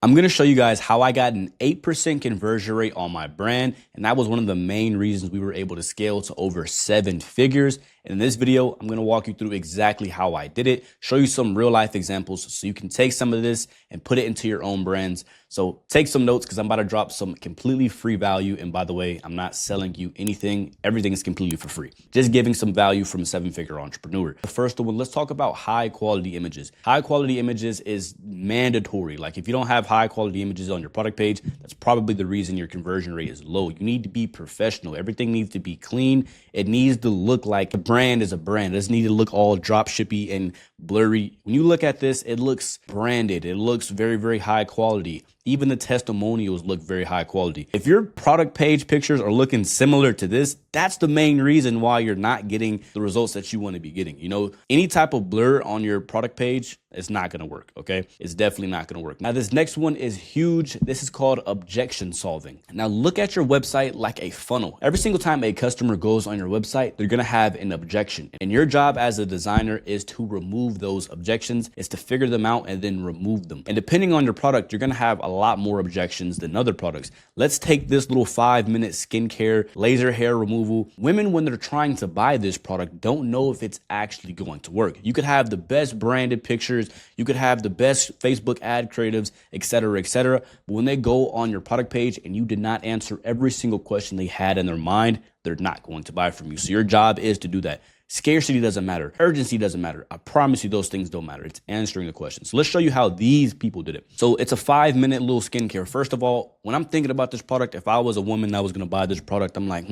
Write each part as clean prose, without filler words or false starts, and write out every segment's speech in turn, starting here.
I'm going to show you guys how I got an 8% conversion rate on my brand. And that was one of the main reasons we were able to scale to over 7 figures. And in this video, I'm going to walk you through exactly how I did it, show you some real life examples so you can take some of this and put it into your own brands. So take some notes because I'm about to drop some completely free value. And by the way, I'm not selling you anything. Everything is completely for free. Just giving some value from a 7-figure entrepreneur. The first one, let's talk about high quality images. High quality images is mandatory. Like if you don't have high quality images on your product page, that's probably the reason your conversion rate is low. You need to be professional. Everything needs to be clean. It needs to look like a brand is a brand. It doesn't need to look all dropshippy and blurry. When you look at this, it looks branded. It looks very, very high quality. Even the testimonials look very high quality. If your product page pictures are looking similar to this, that's the main reason why you're not getting the results that you want to be getting. You know, any type of blur on your product page, it's not going to work. Okay. It's definitely not going to work. Now, this next one is huge. This is called objection solving. Now look at your website like a funnel. Every single time a customer goes on your website, they're going to have an objection. And your job as a designer is to remove those objections, is to figure them out and then remove them. And depending on your product, you're going to have a lot more objections than other products. Let's take this little 5-minute skincare laser hair removal. Women, when they're trying to buy this product, don't know if it's actually going to work. You could have the best branded pictures, you could have the best Facebook ad creatives, etc., etc. But when they go on your product page and you did not answer every single question they had in their mind, they're not going to buy from you. So your job is to do that. Scarcity doesn't matter. Urgency doesn't matter. I promise you those things don't matter. It's answering the question. So let's show you how these people did it. So it's a 5-minute little skincare. First of all, when I'm thinking about this product, if I was a woman that was going to buy this product, I'm like,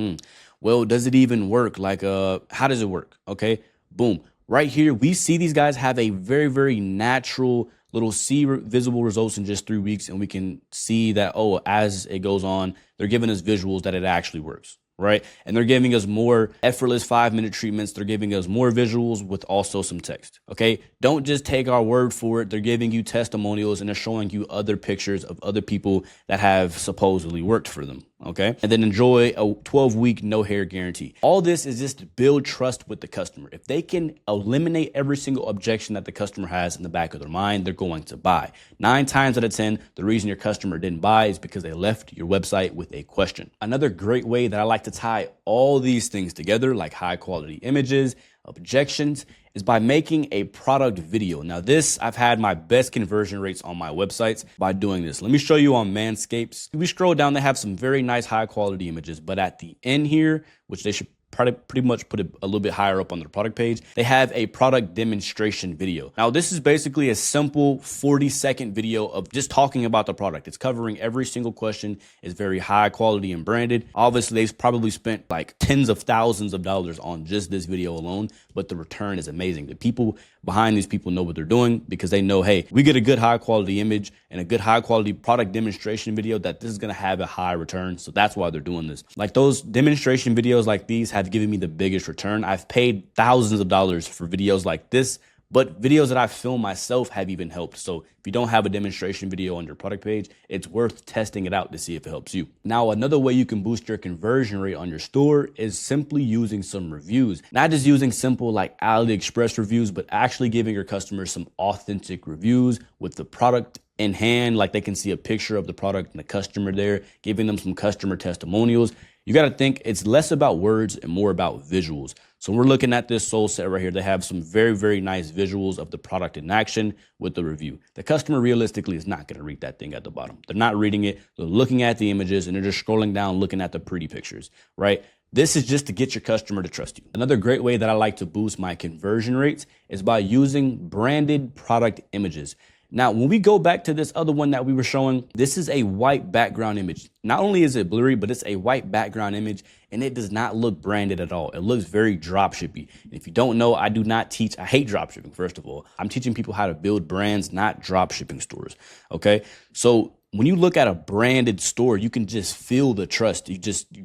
well, does it even work? Like, how does it work? Okay, boom. Right here, we see these guys have a very, very natural little visible results in just 3 weeks. And we can see that, oh, as it goes on, they're giving us visuals that it actually works. Right. And they're giving us more effortless 5-minute treatments. They're giving us more visuals with also some text. OK, don't just take our word for it. They're giving you testimonials and they're showing you other pictures of other people that have supposedly worked for them. OK, and then enjoy a 12-week no hair guarantee. All this is just to build trust with the customer. If they can eliminate every single objection that the customer has in the back of their mind, they're going to buy. 9 times out of 10, the reason your customer didn't buy is because they left your website with a question. Another great way that I like to tie all these things together, like high quality images, objections, is by making a product video. Now this, I've had my best conversion rates on my websites by doing this. Let me show you on Manscaped. If we scroll down, they have some very nice high quality images, but at the end here, which they should pretty much put it a little bit higher up on their product page, they have a product demonstration video. Now, this is basically a simple 40-second video of just talking about the product. It's covering every single question. It's very high quality and branded. Obviously, they've probably spent like tens of thousands of dollars on just this video alone, but the return is amazing. The people behind these people know what they're doing because they know, hey, we get a good high quality image and a good high quality product demonstration video that this is going to have a high return. So that's why they're doing this. Like those demonstration videos like these have given me the biggest return. I've paid thousands of dollars for videos like this, but videos that I filmed myself have even helped. So if you don't have a demonstration video on your product page, it's worth testing it out to see if it helps you. Now, another way you can boost your conversion rate on your store is simply using some reviews. Not just using simple like AliExpress reviews, but actually giving your customers some authentic reviews with the product in hand, like they can see a picture of the product and the customer there, giving them some customer testimonials. You got to think it's less about words and more about visuals. So we're looking at this soul set right here. They have some very, very nice visuals of the product in action with the review. The customer realistically is not going to read that thing at the bottom. They're not reading it. They're looking at the images and they're just scrolling down, looking at the pretty pictures, right? This is just to get your customer to trust you. Another great way that I like to boost my conversion rates is by using branded product images. Now, when we go back to this other one that we were showing, this is a white background image. Not only is it blurry, but it's a white background image and it does not look branded at all. It looks very drop shippy. And if you don't know, I hate drop shipping, first of all. I'm teaching people how to build brands, not drop shipping stores. Okay. So when you look at a branded store, you can just feel the trust. You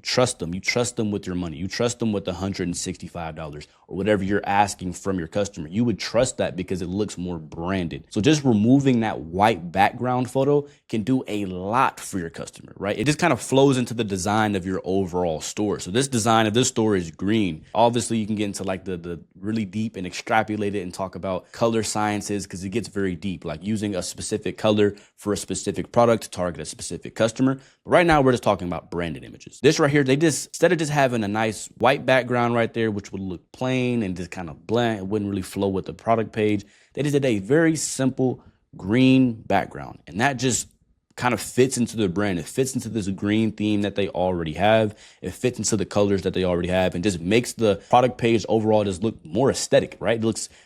trust them. You trust them with your money. You trust them with $165 or whatever you're asking from your customer. You would trust that because it looks more branded. So just removing that white background photo can do a lot for your customer, right? It just kind of flows into the design of your overall store. So this design of this store is green. Obviously, you can get into like the really deep and extrapolate it and talk about color sciences because it gets very deep, like using a specific color for a specific product to target a specific customer. But right now, we're just talking about branded images. This right here, instead of just having a nice white background right there, which would look plain and just kind of bland, it wouldn't really flow with the product page. They just did a very simple green background, and that just kind of fits into the brand. It fits into this green theme that they already have. It fits into the colors that they already have and just makes the product page overall just look more aesthetic, right?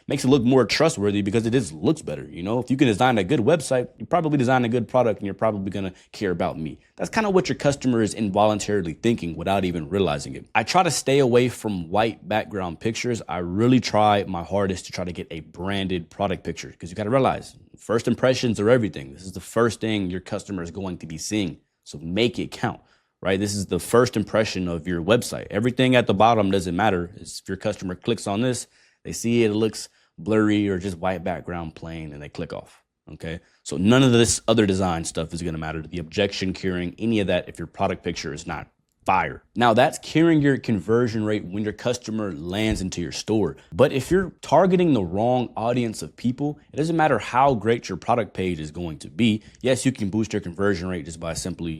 Makes it look more trustworthy because it just looks better. You know, if you can design a good website, you probably design a good product and you're probably going to care about me. That's kind of what your customer is involuntarily thinking without even realizing it. I try to stay away from white background pictures. I really try my hardest to try to get a branded product picture because you got to realize first impressions are everything. This is the first thing your customer is going to be seeing. So make it count, right? This is the first impression of your website. Everything at the bottom doesn't matter. If your customer clicks on this, they see it looks blurry or just white background plain and they click off. Okay. So none of this other design stuff is going to matter. The objection curing, any of that, if your product picture is not fire. Now that's curing your conversion rate when your customer lands into your store. But if you're targeting the wrong audience of people, it doesn't matter how great your product page is going to be. Yes, you can boost your conversion rate just by simply,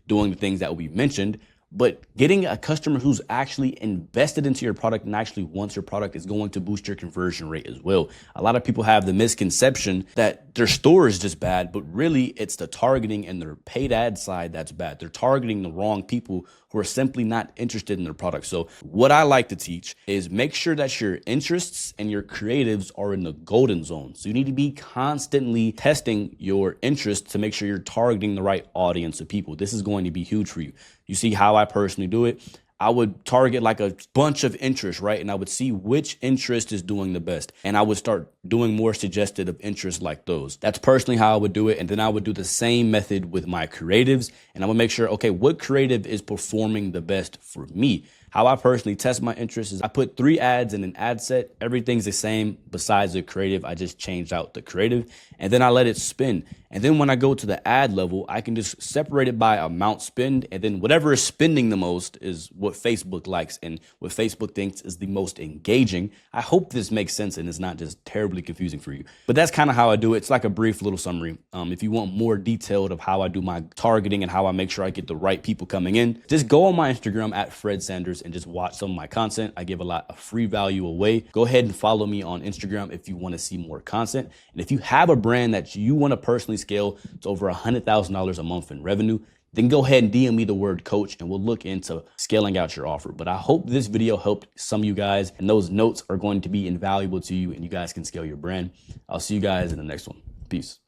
doing the things that we mentioned. But getting a customer who's actually invested into your product and actually wants your product is going to boost your conversion rate as well. A lot of people have the misconception that their store is just bad, but really it's the targeting and their paid ad side that's bad. They're targeting the wrong people who are simply not interested in their product. So what I like to teach is make sure that your interests and your creatives are in the golden zone. So you need to be constantly testing your interests to make sure you're targeting the right audience of people. This is going to be huge for you. You see how I personally do it? I would target like a bunch of interests, right? And I would see which interest is doing the best. And I would start doing more suggested of interests like those. That's personally how I would do it. And then I would do the same method with my creatives. And I would make sure, okay, what creative is performing the best for me? How I personally test my interests is I put 3 ads in an ad set. Everything's the same besides the creative. I just changed out the creative and then I let it spin. And then when I go to the ad level, I can just separate it by amount spend. And then whatever is spending the most is what Facebook likes and what Facebook thinks is the most engaging. I hope this makes sense and it's not just terribly confusing for you. But that's kind of how I do it. It's like a brief little summary. If you want more detailed of how I do my targeting and how I make sure I get the right people coming in, just go on my Instagram at Fred Sanders and just watch some of my content. I give a lot of free value away. Go ahead and follow me on Instagram if you want to see more content. And if you have a brand that you want to personally scale to over $100,000 a month in revenue, then go ahead and DM me the word coach and we'll look into scaling out your offer. But I hope this video helped some of you guys and those notes are going to be invaluable to you and you guys can scale your brand. I'll see you guys in the next one. Peace.